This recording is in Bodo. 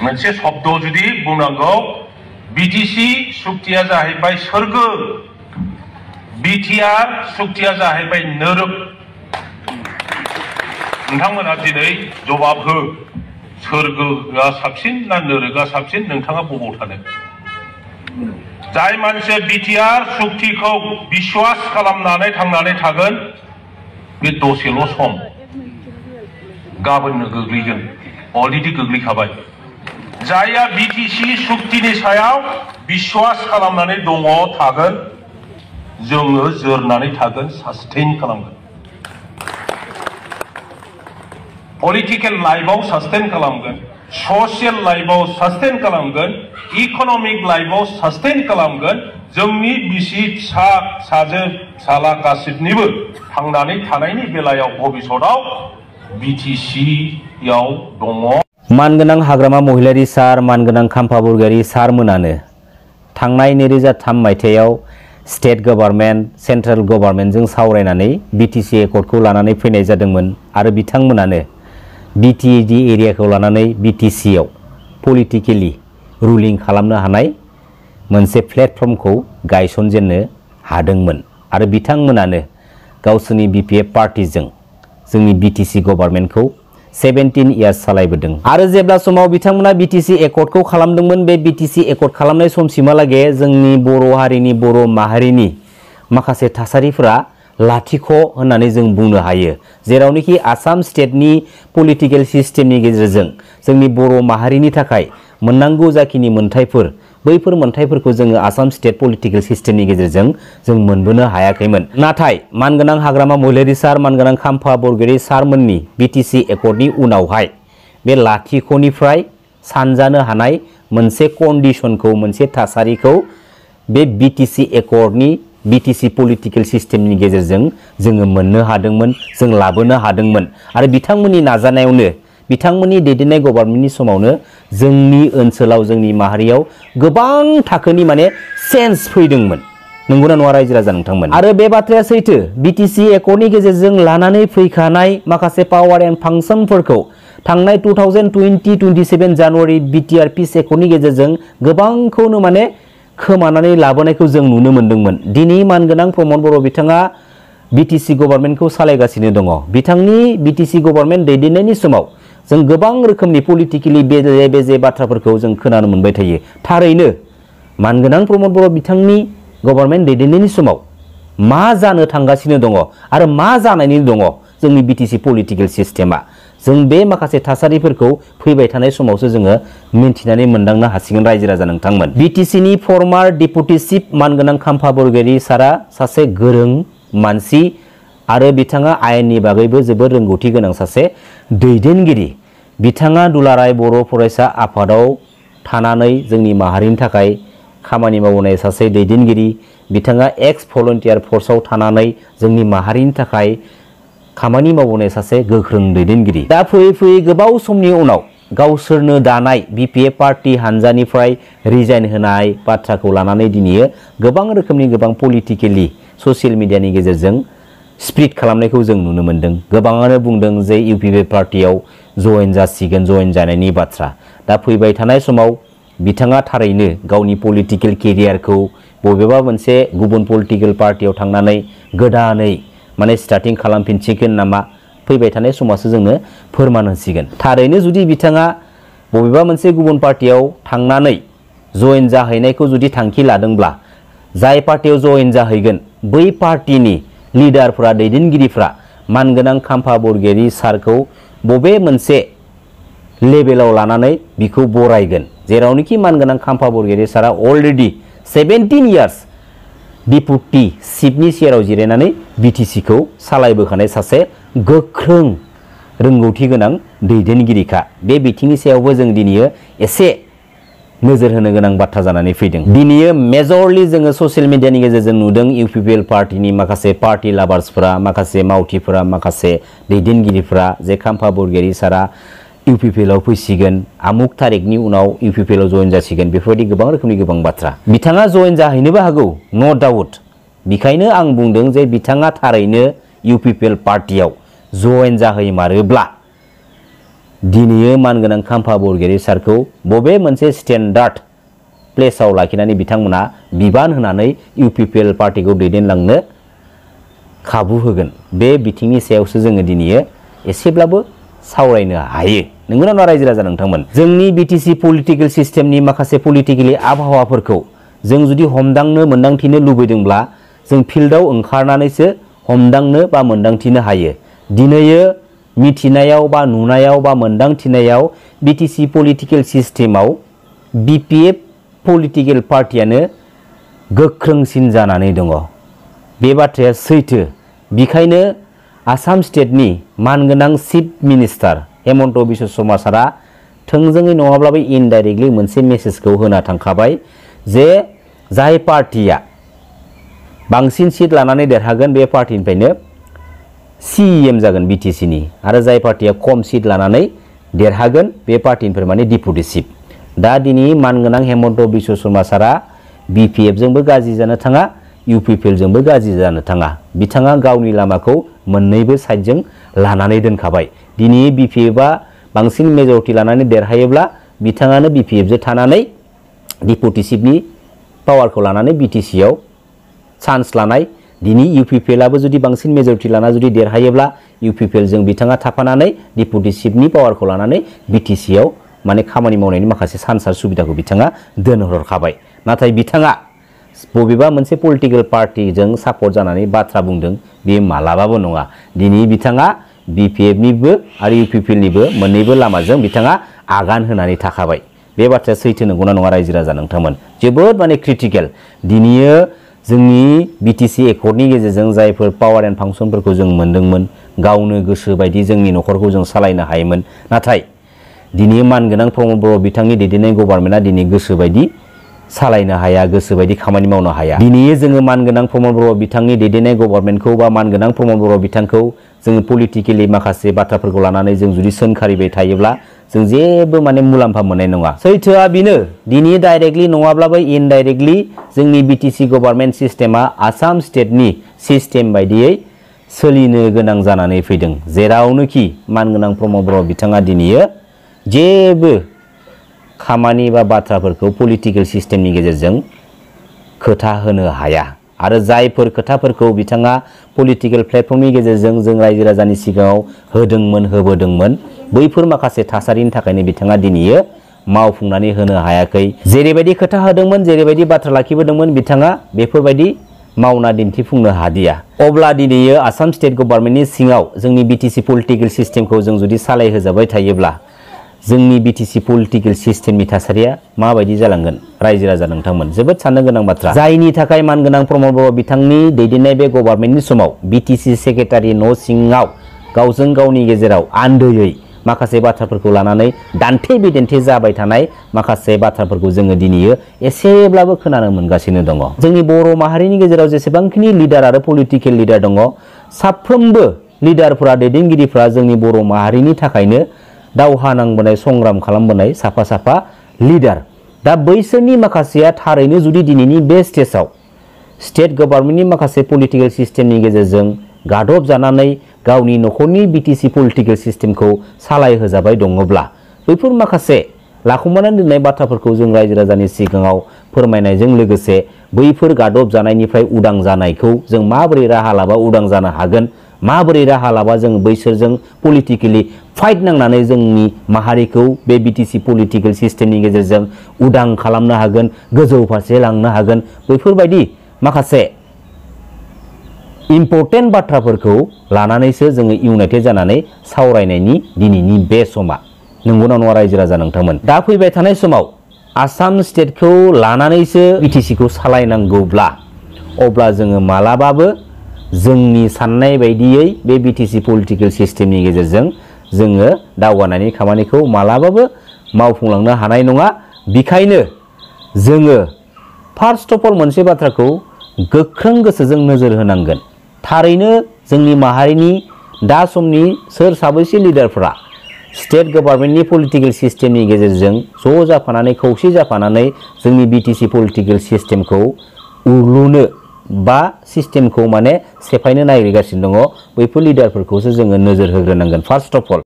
मोनसे शब्द जुदि बुंनांगौ बिटिसि सुक्तिया जाहैबाय सोरगो बिटिआर सुक्तिया जाहैबाय नोरोग नोंथांमोना दिनै जवाब हो सोरगोआ साबसिन ना नोरोगा साबसिन नोंथाङा बबाव थानो जाय मानसिया बिटिआर सुक्तिखौ बिश्वास खालामनानै थांनानै थागोन बे दसेल' सम गाबोननो गोग्लैगोन अलरेडि गोग्लैखाबाय जायहा बिटिसि सुक्तिनि सायाव बिश्वास खालामनानै दङ थागोन जोङो जोरनानै थागोन सास्टेन खालामगोन पलिटिकल लाइफआव सास्टेन खालामगोन सशियल लाइफआव सास्टेन खालामगोन इकोनॉमिक लाइफआव सास्टेन खालामगोन जोंनि बिसि फिसा फिसाजो फिसाला गासिबनिबो थांनानै थानायनि बेलायाव भबिष्यतआव बिटिसियाव दङ मानगोनां हाग्रामा महिलारी सार मानगोनां खाम्फा बरगयारी सार मोनानो थांनाय 2003 मायथाइयाव स्टेट गवर्नमेंट सेंट्रल गवर्नमेंटजों सावरायनानै बीटीसी एकर्डखौ लानानै फैनाय जादोंमोन आरो बिथांमोनानो बीटीएडी एरियाखौ लानानै बीटीसीआव पलिटिकली रुलिं खालामनो हानाय मोनसे प्लेटफर्मखौ गायसनजेननो हादोंमोन आरो बिथांमोनानो गावसोरनि बीपीएफ पार्टीजों जोंनि बीटीसी गवर्नमेंटखौ 17 इयार्स सालायबोदों आरो जेब्ला समाव बिथांमोना बीटीसी एकर्डखौ खालामदोंमोन बे बीटीसी एकर्ड खालामनाय समसिमहालागै जोंनि बर' हारिनि बर' माहारिनि माखासे थासारिफोरा लाथिख' होननानै जों बुंनो हायो जेरावनोखि आसाम स्टेटनि पलिटिकल सिस्टेमनि गेजेरजों जोंनि बर' माहारिनि थाखाय मोननांगौ जाखिनि मोनथायफोर बैफोर मोनथायफोरखौ जोङो आसाम स्टेट पलिटिकल सिस्टेमनि गेजेरजों जों मोनबोनो हायाखैमोन नाथाय मानगोनां हाग्रामा महिलारी सार मानगोनां खाम्फा बरगयारी सारमोननि बीटीसी एकर्डनि उनावहाय बे लाथिख'निफ्राय सानजानो हानाय मोनसे कन्डिशनखौ मोनसे थासारिखौ बे बीटीसी एकर्डनि बीटीसी पलिटिकल सिस्टेमनि गेजेरजों जोङो मोननो हादोंमोन जों लाबोनो हादोंमोन आरो बिथांमोननि नाजानायावनो बिथांमोननि दैदेननाय गभर्नमेन्टनि समावनो जोंनि ओनसोलाव जोंनि माहारियाव गोबां थाखोनि माने चेन्ज फैदोंमोन नंगौना नङा रायजो राजा नोंथांमोन आरो बे बाथ्राया सैथो बीटीसी एकर्डनि गेजेरजों लानानै फैखानाय माखासे पावार एन्ड फांसनफोरखौ थांनाय 2020-27 जानुवारि बीटीआर पिस एकर्डनि गेजेरजों गोबांखौनो माने खोमानानै लाबोनायखौ जों नुनो मोन्दोंमोन दिनै मानगोनां प्रमद बर' बिथाङा बीटीसी गवर्नमेंटखौ सालायगासिनो दङ बिथांनि बीटीसी गवर्नमेंट दैदेननायनि समाव जों गोबां रोखोमनि पलिटिकली बेजे बेजे बाथ्राफोरखौ जों खोनानो मोनबाय थायो थारैनो मानगोनां प्रमद बर' बिथांनि गवर्नमेंट दैदेननायनि समाव मा जानो थांगासिनो दङ आरो मा जानायनि दङ जोंनि बीटीसी पलिटिकल सिस्टेमा जों बे माखासे थासारिफोरखौ फैबाय थानाय समावसो जोङो मिन्थिनानै मोनदांनो हासिगोन रायजो राजा नोंथांमोन बीटीसीनि फर्मार डेपुटी चिफ मानगोनां खाम्फा बरगयारी सारा सासे गोरों मानसि आरो बिथाङा आयेननि बागैबो जोबोद रोंगौथि गोनां सासे दैदेनगिरि बिथाङा दुलाराय बर' फरायसा आफादाव थानानै जोंनि माहारिनि थाखाय खामानि मावनाय सासे दैदेनगिरि बिथाङा एक्स भलन्टियार फर्सआव थानानै जोंनि माहारिनि थाखाय खामानि मावनाय सासे गोख्रों दैदेनगिरि दा फैयै फैयै गोबाव समनि उनाव गावसोरनो दानाय बीपीएफ पार्टी हानजानिफ्राय रिजाइन होनाय बाथ्राखौ लानानै दिनै गोबां रोखोमनि गोबां पलिटिकली ससियेल मिडियानि गेजेरजों स्प्रिट खालामनायखौ जों नुनो मोन्दों गोबाङानो बुंदों जे इउपिपिएल पार्टीयाव जइन जासिगोन जइन जानायनि बाथ्रा दा फैबाय थानाय समाव बिथाङा थारैनो गावनि पलिटिकल केरियारखौ बबेबा मोनसे गुबुन पलिटिकल पार्टीयाव थांनानै गोदानै माने स्टार्टिं खालामफिनसिगोन नामा फैबाय थानाय समावसो जोंनो फोरमान होसिगोन थारैनो जुदि बिथाङा बबेबा मोनसे गुबुन पार्टीयाव थांनानै जइन जाहैनायखौ जुदि थांखि लादोंब्ला जाय पार्टीयाव जइन जाहैगोन बै पार्टीनि लिडारफोरा दैदेनगिरिफ्रा मानगोनां खाम्फा बरगयारी सारखौ बबे मोनसे लेभेलाव लानानै बिखौ बरायगोन जेरावनोखि मानगोनां खाम्फा बरगयारी सारा अलरेडि 17 इयार्स डेपुटी चिफनि चेयाराव जिरायनानै बीटीसीखौ सालायबोखानाय सासे गोख्रों रोंगौथि गोनां दैदेनगिरिखा बे बिथिंनि सायावबो जों दिनै एसे नोजोर होनो गोनां बाथ्रा जानानै फैदों दिनै मेजरलि जोङो ससियेल मिडियानि गेजेरजों नुदों इउपिपिएल पार्टीनि माखासे पार्टी लाभार्सफोरा माखासे मावथिफोरा माखासे दैदेनगिरिफोरा जे खाम्फा बरगयारी सारा इउपिपिएलआव फैसिगोन आमुक तारिखनि उनाव इउपिपिएलआव जइन जासिगोन बेफोरबायदि गोबां रोखोमनि गोबां बाथ्रा बिथाङा जइन जाहैनोबो हागौ नो डाउट बेखायनो आं बुंदों जे बिथाङा थारैनो इउपिपिएल पार्टीयाव जइन जाहैमारोब्ला दिनै मानगोनां खाम्फा बरगयारी सारखौ बबे मोनसे स्टेन्डार्ड प्लेसाव लाखिनानै बिथांमोना बिबान होनानै इउपिपिएल पार्टिखौ दैदेनलांनो खाबु होगोन बे बिथिंनि सायावसो जोङो दिनै एसेब्लाबो सावरायनो हायो। नंगौना नङा रायजो राजा नोंथांमोन? जोंनि बिटिसि पलिटिकेल सिस्टेमनि माखासे पलिटिकेलि आबहावाफोरखौ जों जुदि हमदांनो मोन्दांथिनो लुबैदोंब्ला जों फिल्डआव ओंखारनानैसो हमदांनो बा मोन्दांथिनो हायो। दिनै मिथिनायाव बा नुनायाव बा मोन्दांथिनायाव बिटिसि पलिटिकेल सिस्टेमाव बिपिएफ पलिटिकेल पार्टियानो गोख्रोंसिन जानानै दङ। बे बाथ्राया सैथो। बेखायनो आसाम स्टेटनि मानगोनां चिफ मिनिस्टार हेमन्त बिश्व शर्मा सारा थोंजोङै नङाब्लाबो इनडाइरेक्टलि मोनसे मेसेजखौ होना थांखाबाय जे जाय पार्टिया बांसिन सीट लानानै देरहागोन बे पार्टिनिफ्रायनो सीएम जागोन बिटिसिनि आरो जाय पार्टिया खम सीट लानानै देरहागोन बे पार्टिनिफ्राय माने डिपुटि चिफ। दा दिनै मानगोनां हेमन्त बिश्व शर्मा सारा बिपिएफ जोंबो गाज्रि जानो थाङा इउपिपिएल जोंबो गाज्रि जानो थाङा। बिथाङा गावनि लामाखौ मोननैबो साइडजों लानानै दोनखाबाय। दिनै बिपिएफआ बांसिन मेजरिटी लानानै देरहायोब्ला बिथाङानो बिपिएफजों थानानै डिपुटि चिफनि पावारखौ लानानै बिटिसिआव चान्स लानाय। दिनै इउपिपिएलआबो जुदि बांसिन मेजरिटी लाना जुदि देरहायोब्ला इउपिपिएलजों बिथाङा थाफानानै डिपुटि चिफनि पावारखौ लानानै बिटिसिआव माने खामानि मावनायनि माखासे चान्स आरो सुबिदाखौ बिथाङा दोनहरखाबाय। नाथाय बिथाङा बबेबा मोनसे पलिटिकेल पार्टिजों सापर्ट जानानै बाथ्रा बुंदों बे मालाबाबो नङा। दिनै बिथाङा बिपिएफनिबो आरो इउपिपिएलनिबो मोननैबो लामाजों बिथाङा आगान होनानै थाखाबाय। बे बाथ्राया सैथो नंगौना नङा रायजो राजा नोंथांमोन? जोबोद माने क्रिटिकेल। दिनै जोंनि बिटिसि एकर्डनि गेजेरजों जायफोर पावार एन्ड फांसनफोरखौ जों मोनदोंमोन गावनो गोसो बायदि जोंनि न'खरखौ जों सालायनो हायोमोन। नाथाय दिनै मानगोनां प्रमद बर' बिथांनि दैदेननाय गभर्नमेन्टआ दिनै गोसो बायदि सालायनो हाया, गोसो बायदि खामानि मावनो हाया। दिनै जोङो मानगोनां प्रमद बर' बिथांनि दैदेननाय गभर्नमेन्टखौ बा मानगोनां प्रमद बर' बिथांखौ जोङो पलिटिकेलि माखासे बाथ्राफोरखौ लानानै जों जुदि सोंखारिबाय थायोब्ला जों जेबो माने मुलाम्फा मोननाय नङा। सैथोआ बेनो दिनै डाइरेक्टलि नङाब्लाबो इनडाइरेक्टलि जोंनि बिटिसि गभर्नमेन्ट सिस्टेमा आसाम स्टेटनि सिस्टेम बायदियै सोलिनो गोनां जानानै फैदों। जेरावनोखि मानगोनां प्रमद बर' बिथाङा दिनै जेबो खामानि बा बाथ्राफोरखौ पलिटिकेल सिस्टेमनि गेजेरजों खोथा होनो हाया आरो जायफोर खोथाफोरखौ बिथाङा पलिटिकेल प्लेटफर्मनि गेजेरजों जों रायजो राजानि सिगाङाव होदोंमोन होबोदोंमोन बैफोर माखासे थासारिनि थाखायनो बिथाङा दिनै मावफुंनानै होनो हायाखै। जेरैबायदि खोथा होदोंमोन जेरैबायदि बाथ्रा लाखिबोदोंमोन बिथाङा बेफोरबायदि मावना दिन्थिफुंनो हादिया। अब्ला दिनै आसाम स्टेट गभर्नमेन्टनि सिङाव जोंनि बिटिसि पलिटिकेल सिस्टेमखौ जों जुदि सालायहोजाबाय थायोब्ला जोंनि बिटिसि पलिटिकेल सिस्टेमनि थासारिया माबायदि जालांगोन रायजो राजा नोंथांमोन? जोबोद साननो गोनां बाथ्रा। जायनि थाखाय मानगोनां प्रमद बर' बिथांनि दैदेननाय बे गभर्नमेन्टनि समाव बिटिसि सेक्रेटारि न' सिङाव गावजों गावनि गेजेराव आन्दोयै माखासे बाथ्राफोरखौ लानानै दान्थे बिदान्थे जाबाय थानाय माखासे बाथ्राफोरखौ जोङो दिनै एसेब्लाबो खोनानो मोनगासिनो दङ। जोंनि बर' माहारिनि गेजेराव जेसेबांखिनि लिडार आरो पलिटिकेल लिडार दङ साफ्रोमबो लिडारफोरा दैदेनगिरिफोरा जोंनि बर' माहारिनि थाखायनो दावहा नांबोनाय संग्राम खालामबोनाय साफा साफा लिडार। दा बैसोरनि माखासेया थारैनो जुदि दिनैनि बे स्टेजाव स्टेट गभर्नमेन्टनि माखासे पलिटिकेल सिस्टेमनि गेजेरजों गादब जानानै गावनि न'खरनि बिटिसि पलिटिकेल सिस्टेमखौ सालायहोजाबाय दङब्ला बैफोर माखासे लाखुमानानै दोननाय बाथ्राफोरखौ जों रायजो राजानि सिगाङाव फोरमायनायजों लोगोसे बैफोर गादब जानायनिफ्राय उदां जानायखौ जों माबोरै राहा लाबा उदां जानो हागोन, माबोरै राहा लाबा जों बैसोरजों पलिटिकेलि फाइट नांनानै जोंनि माहारिखौ बे बिटिसि पलिटिकेल सिस्टेमनि गेजेरजों उदां खालामनो हागोन, गोजौ फारसे लांनो हागोन, बैफोरबायदि माखासे इम्पर्टेन्ट बाथ्राफोरखौ लानानैसो जोङो इउनाइटेड जानानै सावरायनायनि दिनैनि बे समा। नंगौना नङा रायजो राजा नोंथांमोन? दा फैबाय थानाय समाव आसाम स्टेटखौ लानानैसो बिटिसिखौ सालायनांगौब्ला अब्ला जोङो मालाबाबो जोंनि साननाय बायदियै बे बिटिसि पलिटिकेल सिस्टेमनि गेजेरजों जोङो दावगानायनि खामानिखौ मालाबाबो मावफुंलांनो हानाय नङा। बेखायनो जोङो फार्स्ट अफ अल मोनसे बाथ्राखौ गोख्रों गोसोजों नोजोर होनांगोन। थारैनो जोंनि माहारिनि दा समनि सोर साबैसे लिडारफोरा स्टेट गभर्नमेन्टनि पलिटिकेल सिस्टेमनि गेजेरजों ज' जाफानानै खौसे जाफानानै जोंनि बिटिसि पलिटिकेल सिस्टेमखौ उरलुनो बा सिस्टेमखौ माने सेफायनो नागिरगासिनो दङ बैफोर लिडारफोरखौसो जोङो नोजोर होग्रोनांगोन फार्स्ट अफ अल।